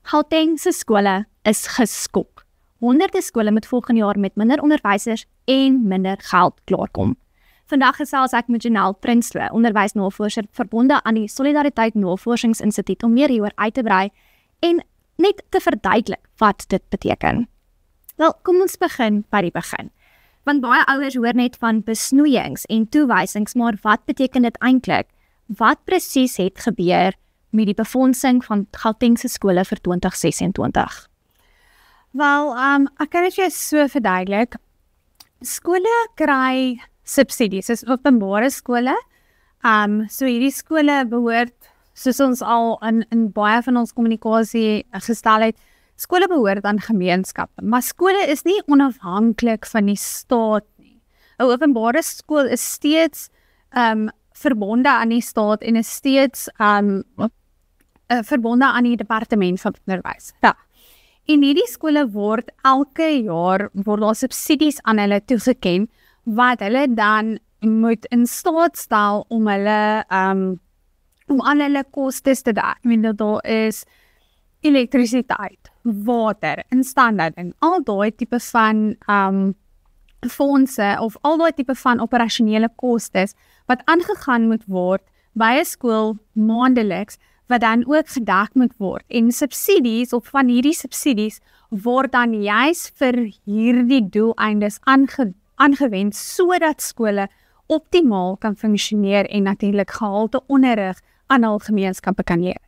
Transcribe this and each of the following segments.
Gauteng se skole is geskok. Honderde skole moet volgende jaar met minder onderwysers en minder geld klaarkom. Vandag gesels ek met Janelle Prinsloo, onderwysnavorser verbonde aan die Solidariteit Navorsingsinstituut om meer hieroor uit te brei en net te verduidelik wat dit beteken. Wel, kom ons begin by die begin. Want baie ouers hoor net van besnoeiings en toewysings, maar wat beteken dit eintlik? Wat presies het gebeur met die befondsing van Gautengse skole vir 2026? Wel, ek kan dit jou so verduidelik. Skole kry subsidies, dis openbare skole. So hierdie skole behoort, soos ons al in baie van ons kommunikasie gestel het, skole behoort aan gemeenskappe, maar skole is nie onafhanklik van die staat nie. 'n Openbare skool is steeds verbonde aan die staat en is steeds verbonde aan die departement van onderwys. Ja. En hierdie skole word elke jaar daar subsidies aan hulle toegeken wat hulle dan moet in staat stel om hulle om al hulle kostes te dek. Daar is elektrisiteit, water, instandhouding, al daai tipe van fondse of al daai tipe van operasionele kostes wat aangegaan moet word by 'n skool maandeliks wat dan ook gedek moet word. En subsidies of van hierdie subsidies word dan juis vir hierdie doeleindes aangewend sodat skole optimaal kan funksioneer en natuurlik gehalte onderrig aan hul gemeenskappe kan lewer.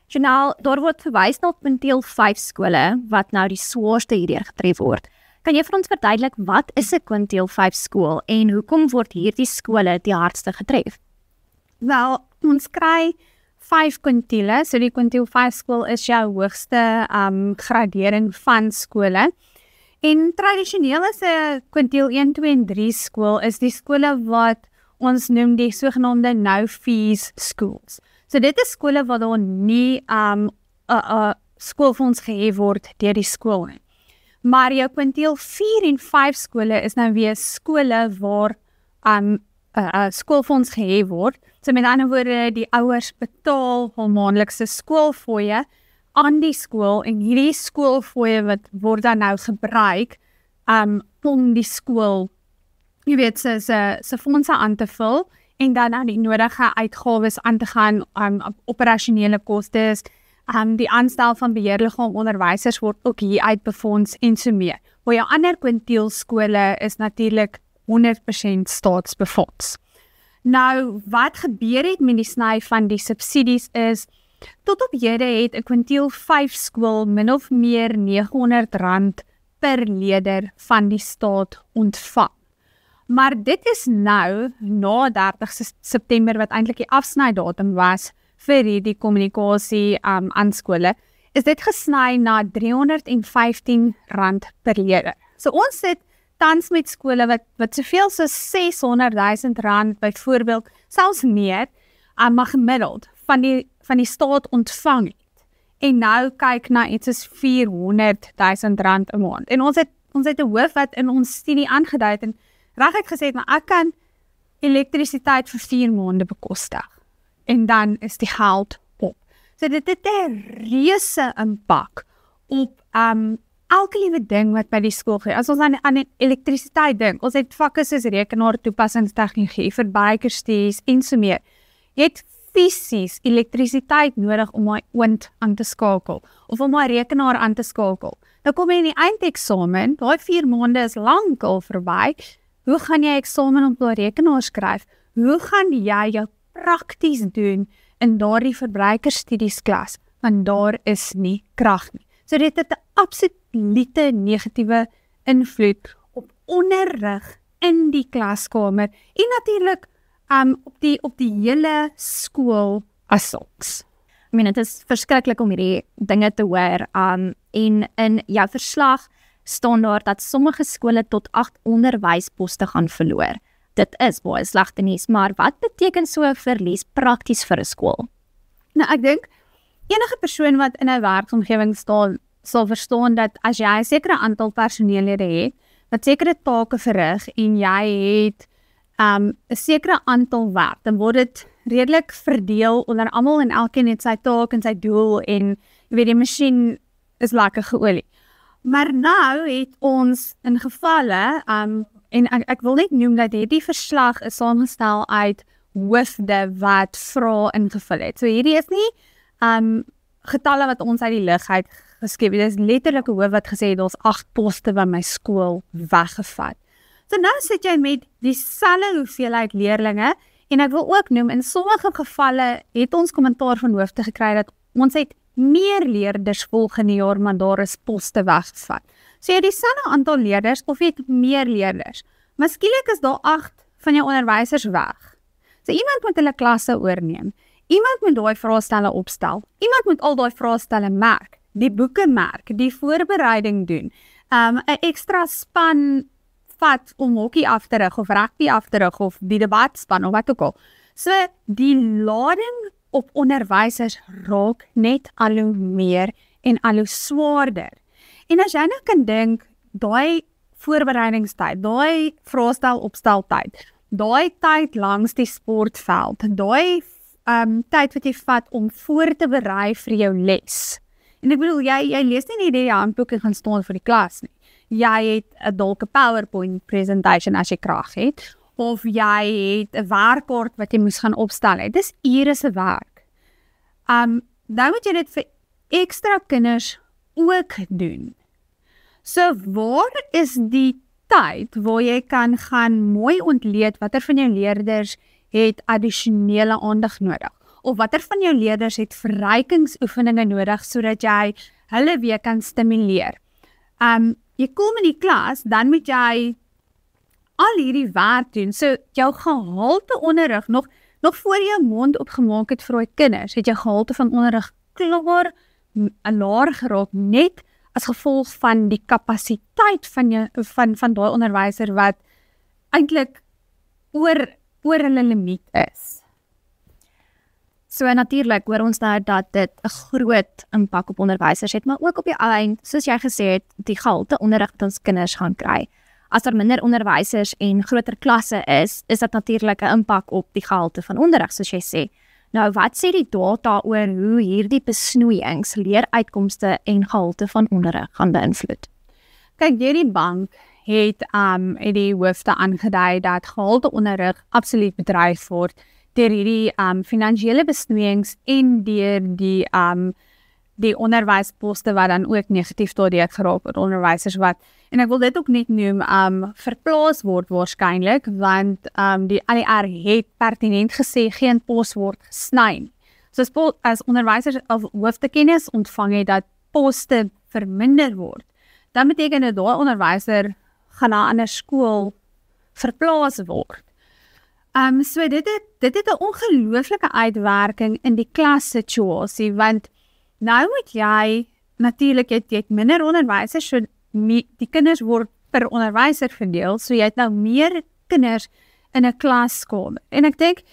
Janelle, daar word verwys na Quintile 5 skole wat nou die swaarste hierdeur getref word. Kan jy vir ons verduidelik wat is 'n Quintile 5 skool en hoekom word hierdie skole die hardste getref? Wel, ons kry 5 kwintiele, so die Quintile 5 skool is jou hoogste gradering van skole. En tradisioneel is 'n Quintile 1, 2 en 3 skool is die skole wat ons noem die sogenaamde no-fees schools. So dit is skole waar daar nie skoolfonds gehef word deur die skool nie. Maar jou Quintile 4 en 5 skole is nou weer skole waar skoolfonds gehef word. So met ander woorde, die ouers betaal hul maandelikse skoolfooie aan die skool en hierdie skoolfooie word dan nou gebruik om die skool, jy weet, se fondse aan te vul en dan aan die nodige uitgawes aan te gaan, operasionele kostes, die aanstel van beheerliggaam onderwysers word ook hier uitbefonds en so meer. Waar jou ander kwintiel skole is natuurlik 100% staatsbefonds. Nou, wat gebeur het met die sny van die subsidies is, tot op hede het 'n Quintile 5 skool min of meer R900 per leerder van die staat ontvang. Maar dit is nou, na 30 September, wat eintlik die afsnydatum was vir hierdie kommunikasie aan skole, is dit gesny na R315 per leerder. So ons sit tans met skole wat soveel soos R600,000 byvoorbeeld, selfs meer, maar gemiddeld van die staat ontvang het. En nou kyk na iets soos R400,000 'n maand. En ons het 'n hoof wat in ons studie aangedui het en reguit gesê het, maar ek kan elektrisiteit vir 4 maande bekostig. En dan is die geld op. So dit het 'n reuse impak op elke liewe ding wat by die skool gebeur. As ons aan elektrisiteit dink, ons het vakke soos rekenaar, toepassingstegnologie, verbruikerstudies en so meer. Jy het fisies elektrisiteit nodig om my oond aan te skakel of om my rekenaar aan te skakel. Nou kom jy in die eindeksamen, daai 4 maande is lankal verby. Hoe gaan jy eksamen op daai rekenaar skryf? Hoe gaan jy jou prakties doen in daardie verbruikerstudiesklas? Want daar is nie krag nie. So dit het 'n absolute negatiewe invloed op onderrig in die klaskamer en natuurlik op die hele skool as sulks. Dit is verskriklik om hierdie dinge te hoor en in jou verslag staan daar dat sommige skole tot 8 onderwysposte gaan verloor. Dit is baie slegte nuus, maar wat beteken so 'n verlies prakties vir 'n skool? Nou ek dink enige persoon wat in 'n werksomgewing staan sal verstaan dat as jy 'n sekere aantal personeellede het wat sekere take verrig en jy het 'n sekere aantal werk, dan word dit redelik verdeel onder almal en elkeen het sy taak en sy doel en weet die masjien is lekker geolie. Maar nou het ons in gevalle, en ek wil net noem dat hierdie verslag is saamgestel uit hoofde wat vrae ingevul het. So hierdie is nie getalle wat ons uit die lug uit geskep het. Dit is letterlik 'n hoof wat gesê het ons 8 poste by my skool weggevat. So nou sit jy met dieselfde hoeveelheid leerlinge en ek wil ook noem in sommige gevalle het ons kommentaar van hoofde gekry dat ons het meer leerders volgende jaar, maar daar is poste weggevat. So jy het dieselfde aantal leerders of jy het meer leerders. Maar skielik is daar 8 van jou onderwysers weg. So iemand moet hulle klasse oorneem. Iemand moet daai vraestelle opstel. Iemand moet al daai vraestelle merk, die boeke merk, die voorbereiding doen. 'n Ekstra span vat om hokkie af te rig of rugby af te rig of die debatspan of wat ook al. So die lading op onderwysers raak net al hoe meer en al hoe swaarder. En as jy nou kan dink, daai voorbereidingstyd, daai vraestel opsteltyd, daai tyd langs die sportveld, daai tyd wat jy vat om voor te berei vir jou les. En ek bedoel, jy lees nie die handboek en gaan staan vir die klas nie. Jy het dalk 'n PowerPoint presentation as jy krag het, of jy het 'n werkkaart wat jy moes gaan opstel het. Dis ure se werk. Nou moet jy dit vir ekstra kinders ook doen. So waar is die tyd waar jy kan gaan mooi ontleed watter van jou leerders het addisionele aandag nodig? Of watter van jou leerders het verrykingsoefeninge nodig sodat jy hulle weer kan stimuleer? Jy kom in die klas, dan moet jy al hierdie werk doen. So jou gehalte onderrig nog voor jy mond opgemaak het vir die kinders, het jou gehalte van onderrig klaar laer geraak net as gevolg van die kapasiteit van daai onderwyser wat eintlik oor hulle limiet is. So natuurlik hoor ons nou dat dit 'n groot impak op onderwysers het, maar ook op die eind, soos jy gesê het, die gehalte onderrig wat ons kinders gaan kry. As daar minder onderwysers en groter klasse is dit natuurlik 'n impak op die gehalte van onderrig, soos jy sê. Nou, wat sê die data oor hoe hierdie besnoeiings leeruitkomste en gehalte van onderrig gaan beïnvloed? Kyk, deur die bank het die hoofde aangedui dat gehalte onderrig absoluut bedreig word deur hierdie finansiële besnoeiings en deur die onderwysposte wat dan ook negatief daardeur geraak word, onderwysers wat, en ek wil dit ook net noem, verplaas word waarskynlik, want die ALR het pertinent gesê geen pos word gesny. So as onderwysers of hoofde kennis ontvang het dat poste verminder word, dan beteken dit daai onderwyser gaan na 'n ander skool verplaas word. So dit het 'n ongelooflike uitwerking in die klassituasie, want nou moet jy, natuurlik jy het minder onderwysers, so die kinders word per onderwyser verdeel, so jy het nou meer kinders in 'n klaskamer. En ek dink,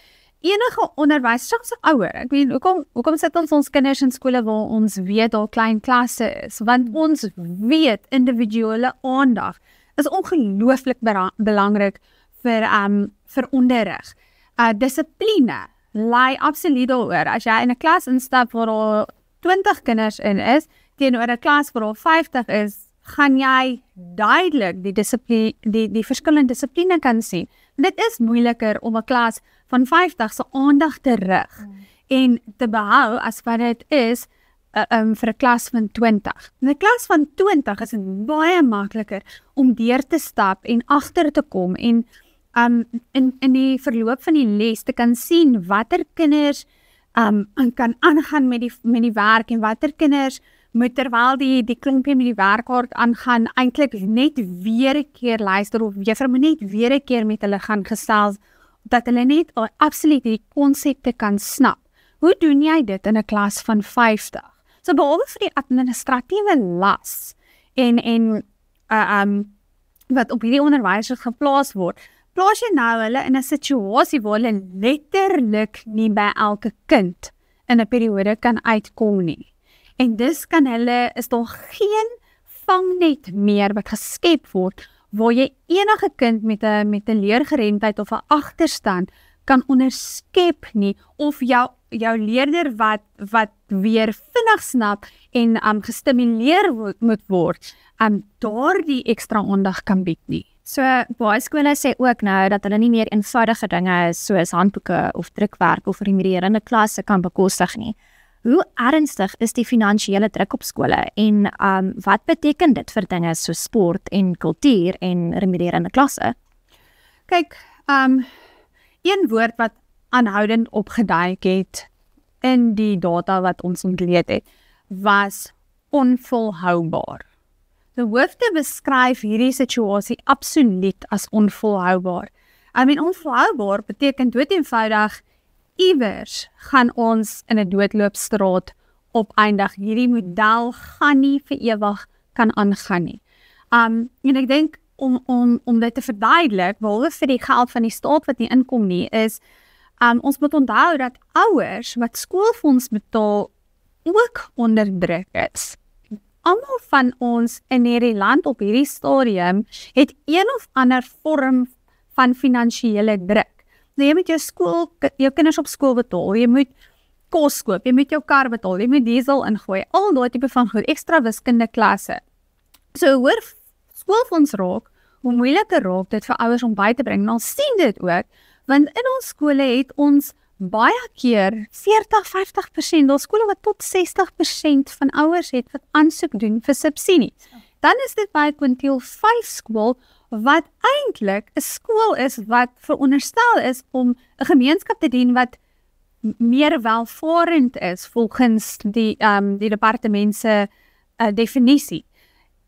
enige onderwyser, selfs ouer, ek weet, hoekom sit ons kinders in skole waar ons weet daar klein klasse is, want ons weet individuele aandag is ongelooflik belangrik vir onderrig. Dissipline lei absoluut daaroor. As jy in 'n klas instap waar daar 20 kinders in is, teenoor 'n klas waar daar 50 is, gaan jy duidelik die verskillende dissipline kan sien. Dit is moeiliker om 'n klas van 50 se aandag te rig en te behou as wat dit is vir 'n klas van 20. In 'n klas van 20 is dit baie makliker om deur te stap en agter te kom en in die verloop van die les te kan sien watter kinders kan aangaan met die werk en watter kinders moet terwyl die klompie met die werkkaart aangaan eintlik net weer 'n keer luister of juffrou moet net weer 'n keer met hulle gaan gesels dat hulle net absoluut die konsepte kan snap. Hoe doen jy dit in 'n klas van 50? So behalwe vir die administratiewe las en wat op hierdie onderwysers geplaas word, plaas jy nou hulle in 'n situasie waar hulle letterlik nie by elke kind in 'n periode kan uitkom nie. En dus is daar geen vangnet meer wat geskep word waar jy enige kind met 'n leergeremdheid of 'n agterstand kan onderskep nie, of jou jou leerder wat weer vinnig snap en gestimuleer moet word, daardie ekstra aandag kan bied nie. So baie skole sê ook nou dat hulle nie meer eenvoudige dinge soos handboeke of drukwerk of remediërende klasse kan bekostig nie. Hoe ernstig is die finansiële druk op skole en wat beteken dit vir dinge soos sport en kultuur en remediërende klasse? Kyk, een woord wat aanhoudend opgeduik het in die data wat ons ontleed het, was onvolhoubaar. Die hoofde beskryf hierdie situasie absoluut as onvolhoubaar. Onvolhoubaar beteken dood eenvoudig, iewers gaan ons in 'n doodloopstraat opeindig. Hierdie model gaan nie vir ewig kan aangaan nie. En ek dink om dit te verduidelik, behalwe vir die geld van die staat wat nie inkom nie, is ons moet onthou dat ouers wat skoolfonds betaal ook onder druk is. Almal van ons in hierdie land op hierdie stadium het een of ander vorm van finansiële druk. Nou, jy moet jou kinders op skool betaal, jy moet kos koop, jy moet jou kar betaal, jy moet diesel ingooi, al daai tipe van goed, ekstra wiskunde klasse. So hoor skoolfonds raak, hoe moeiliker raak dit vir ouers om by te bring. En ons sien dit ook, want in ons skole het ons baie keer 40-50%, daar skole wat tot 60% van ouers het wat aansoek doen vir subsidies. Dan is dit by kwintiel 5 skool, wat eintlik 'n skool is wat veronderstel is om 'n gemeenskap te dien wat meer welvarend is volgens die departement se definisie.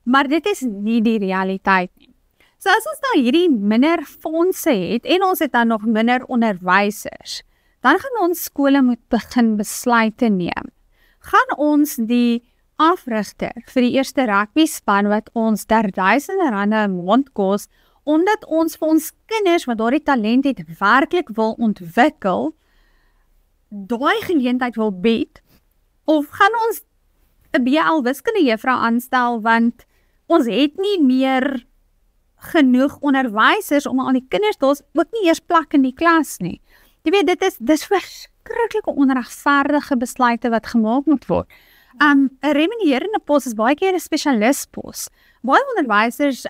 Maar dit is nie die realiteit nie. So as ons nou hierdie minder fondse het en ons het dan nog minder onderwysers, dan gaan ons skole moet begin besluite neem. Gaan ons die afrigter vir die eerste rugby span wat ons R1000 'n maand kos, omdat ons vir ons kinders wat daardie talent het werklik wil ontwikkel, daai geleentheid wil bied, of gaan ons 'n BL wiskunde juffrou aanstel want ons het nie meer genoeg onderwysers om al die kinders, daar's ook nie eers plek in die klas nie. Jy weet, dis verskriklike onregverdige besluite wat gemaak moet word. 'n Remediërende pos is baie keer 'n spesialispos. Baie onderwysers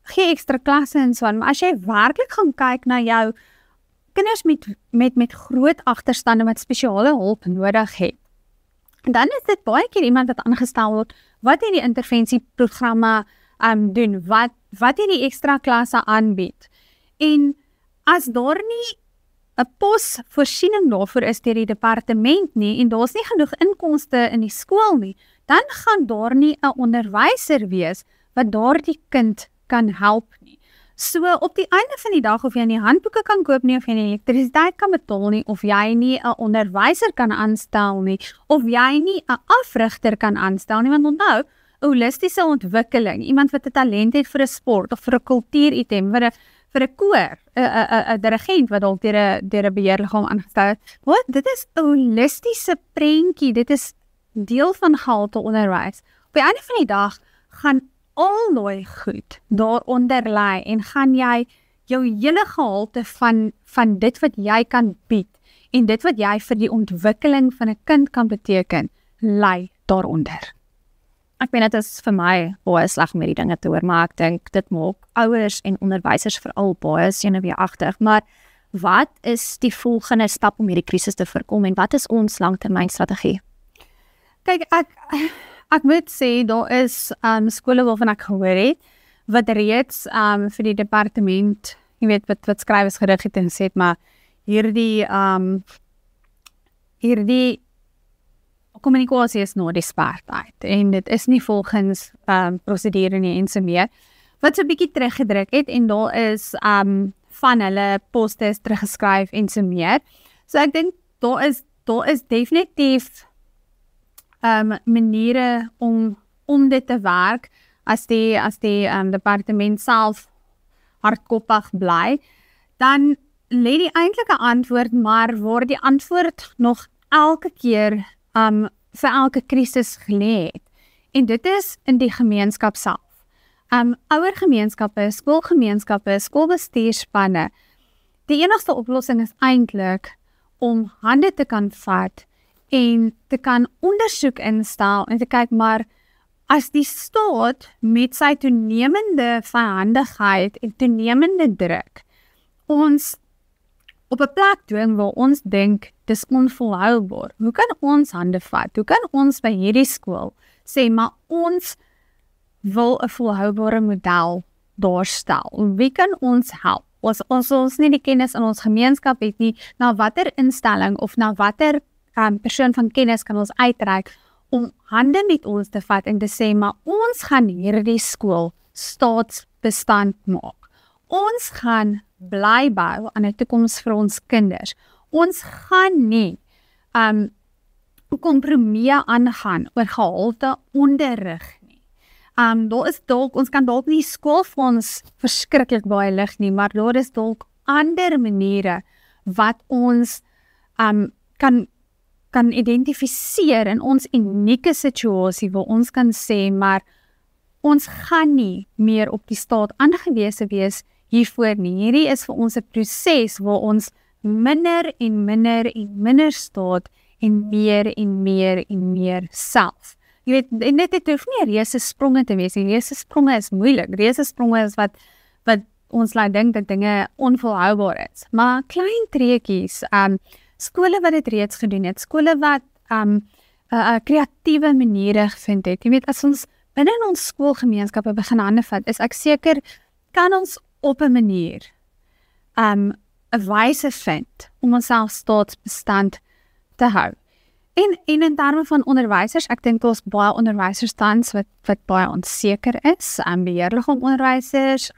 gee ekstra klasse en so aan, maar as jy werklik gaan kyk na jou kinders met groot agterstande wat spesiale hulp nodig het, dan is dit baie keer iemand wat aangestel word wat hierdie intervensieprogramme doen, wat hierdie ekstra klasse aanbied. En as daar nie 'n pos voorsiening daarvoor is deur die departement nie en daar's nie genoeg inkomste in die skool nie, dan gaan daar nie 'n onderwyser wees wat daardie kind kan help nie. So op die einde van die dag, of jy nie handboeke kan koop nie, of jy nie elektrisiteit kan betaal nie, of jy nie 'n onderwyser kan aanstel nie, of jy nie 'n afrigter kan aanstel nie, want onthou, 'n holistiese ontwikkeling, iemand wat 'n talent het vir 'n sport of vir 'n kultuuritem, vir 'n koor, 'n dirigent wat dalk deur 'n beheerliggaam aangestel het. Dit is 'n holistiese prentjie, dit is deel van gehalte onderwys. Op die einde van die dag gaan al daai goed daaronder lê en gaan jy jou hele gehalte van dit wat jy kan bied en dit wat jy vir die ontwikkeling van 'n kind kan beteken, lê daaronder. Ek weet dit is vir my baie sleg om hierdie dinge te hoor, maar ek dink dit maak ouers en onderwysers veral baie senuweeagtig. Maar wat is die volgende stap om hierdie krisis te voorkom en wat is ons langtermynstrategie? Kyk, ek moet sê, daar is skole waarvan ek gehoor het, wat reeds vir die departement, jy weet, wat skrywers gerig het en sê het, maar hierdie kommunikasie is nou die spertyd, en dit is nie volgens prosedure nie en so meer, wat so 'n bietjie teruggedruk het, en daar is van hulle postes teruggeskryf en so meer. So ek dink, daar is definitief maniere om dit te werk, as die departement self hardkoppig bly, dan lê die eintlike antwoord, maar waar die antwoord nog elke keer vir elke krisis gelê het. En dit is in die gemeenskap self. Ouergemeenskappe, skoolgemeenskappe, skoolbestuurspanne. Die enigste oplossing is eintlik om hande te kan vat en te kan ondersoek instel en te kyk maar as die staat met sy toenemende vyhandigheid en toenemende druk ons op 'n plek dwing waar ons dink dis onvolhoubaar. Hoe kan ons hande vat? Hoe kan ons by hierdie skool sê maar ons wil 'n volhoubare model daarstel? Wie kan ons help? As ons nie die kennis in ons gemeenskap het nie, na watter instelling of na watter persoon van kennis kan ons uitreik om hande met ons te vat en te sê, maar ons gaan hierdie skool staatsbestand maak. Ons gaan bly bou aan 'n toekoms vir ons kinders. Ons gaan nie kompromieë aangaan oor gehalte onderrig nie. Daar is dalk, ons kan dalk nie skoolfonds verskriklik baie lig nie, maar daar is dalk ander maniere wat ons kan identifiseer in ons unieke situasie waar ons kan sê, maar ons gaan nie meer op die staat aangewese wees hiervoor nie. Hierdie is vir ons 'n proses waar ons minder en minder en minder staat en meer self. Jy weet, dit hoef nie reuse spronge te wees nie. Reuse spronge is moeilik. Reuse spronge is wat ons laat dink dat dinge onvolhoubaar is. Maar klein treetjies, skole wat dit reeds gedoen het, skole wat kreatiewe maniere gevind het. Jy weet, as ons binne in ons skoolgemeenskappe begin hande vat, is ek seker kan ons op 'n manier 'n wyse vind om onsself staatsbestand te hou. En in terme van onderwysers, ek dink ons baie onderwysers tans wat baie onseker is, beheerliggaam onderwysers,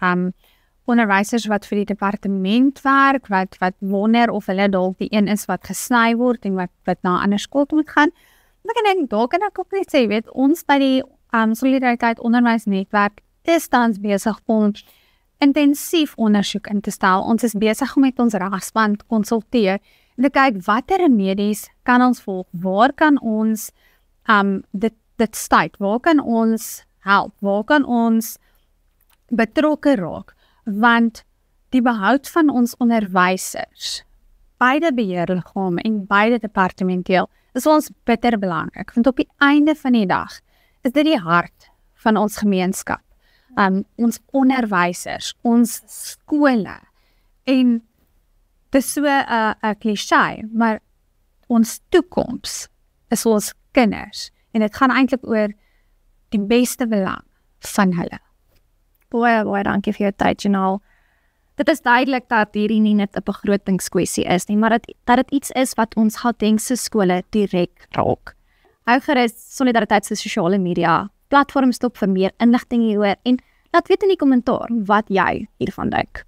onderwysers wat vir die departement werk, wat wonder of hulle dalk die een is wat gesny word en wat na 'n ander skool toe moet gaan. Maar ek dink daar kan ek ook net sê, weet, ons by die Solidariteit Onderwysnetwerk is tans besig om intensief ondersoek in te stel. Ons is besig om met ons regspan te konsulteer en te kyk watter remedies kan ons volg, waar kan ons dit stuit, waar kan ons help, waar kan ons betrokke raak, want die behoud van ons onderwysers, beide beheerliggame en beide departementeel, is ons bitter belangrik, want op die einde van die dag is dit die hart van ons gemeenskap, ons onderwysers, ons skole, en dit is so 'n cliché, maar ons toekoms is ons kinders, en dit gaan eintlik oor die beste belang van hulle. Baie dankie vir jou tyd, Janelle. Dit is duidelik dat hierdie nie net 'n begrotingskwessie is nie, maar dat dit iets is wat ons Gautengse skole direk raak. Hou gerus Solidariteit se sosiale media platforms dop vir meer inligting hieroor en laat weet in die kommentaar wat jy hiervan dink.